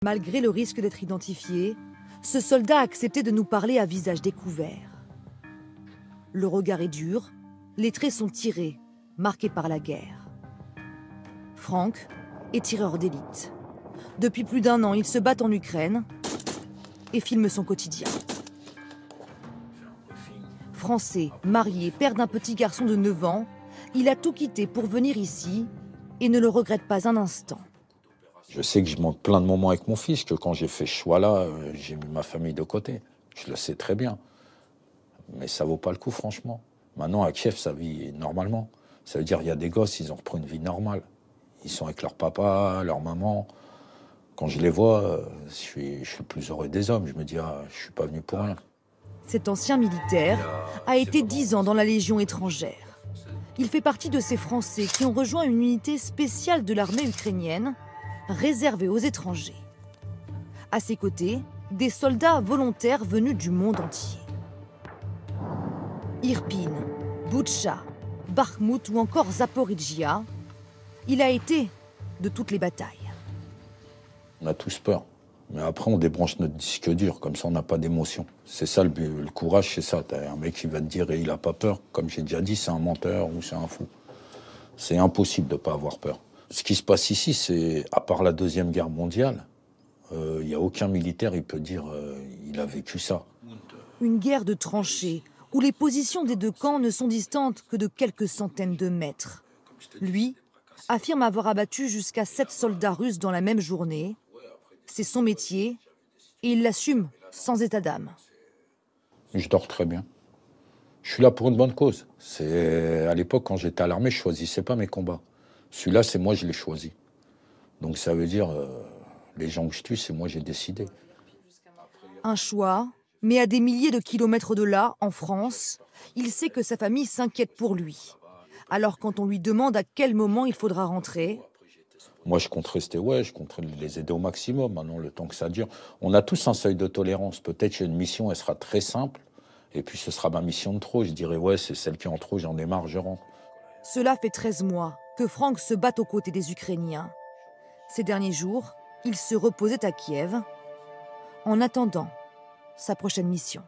Malgré le risque d'être identifié, ce soldat a accepté de nous parler à visage découvert. Le regard est dur, les traits sont tirés, marqués par la guerre. Franck est tireur d'élite. Depuis plus d'1 an, il se bat en Ukraine et filme son quotidien. Français, marié, père d'un petit garçon de 9 ans, il a tout quitté pour venir ici et ne le regrette pas un instant. Je sais que je manque plein de moments avec mon fils, que quand j'ai fait ce choix-là, j'ai mis ma famille de côté. Je le sais très bien. Mais ça vaut pas le coup, franchement. Maintenant, à Kiev, ça vit normalement. Ça veut dire qu'il y a des gosses, ils ont repris une vie normale. Ils sont avec leur papa, leur maman. Quand je les vois, je suis le plus heureux des hommes. Je me dis, ah, je suis pas venu pour rien. Cet ancien militaire a été 10 ans dans la Légion étrangère. Il fait partie de ces Français qui ont rejoint une unité spéciale de l'armée ukrainienne, réservée aux étrangers. À ses côtés, des soldats volontaires venus du monde entier. Irpin, Boutcha, Bakhmout ou encore Zaporijia, il a été de toutes les batailles. On a tous peur. Mais après, on débranche notre disque dur, comme ça on n'a pas d'émotion. C'est ça le courage, c'est ça. T'as un mec qui va te dire et il n'a pas peur. Comme j'ai déjà dit, c'est un menteur ou c'est un fou. C'est impossible de ne pas avoir peur. Ce qui se passe ici, c'est, à part la Deuxième Guerre mondiale, il n'y a aucun militaire qui peut dire il a vécu ça. Une guerre de tranchées, où les positions des deux camps ne sont distantes que de quelques centaines de mètres. Lui affirme avoir abattu jusqu'à 7 soldats russes dans la même journée. C'est son métier et il l'assume sans état d'âme. Je dors très bien. Je suis là pour une bonne cause. À l'époque, quand j'étais à l'armée, je ne choisissais pas mes combats. Celui-là, c'est moi, je l'ai choisi. Donc ça veut dire, les gens que je tue, c'est moi, j'ai décidé. Un choix, mais à des milliers de kilomètres de là, en France, il sait que sa famille s'inquiète pour lui. Alors quand on lui demande à quel moment il faudra rentrer... Moi, je compte rester, je compte les aider au maximum, maintenant, le temps que ça dure. On a tous un seuil de tolérance. Peut-être qu'une mission, elle sera très simple, et puis ce sera ma mission de trop. Je dirais, c'est celle qui est en trop, j'en ai marre, je rentre. Cela fait 13 mois que Franck se bat aux côtés des Ukrainiens. Ces derniers jours, il se reposait à Kiev, en attendant sa prochaine mission.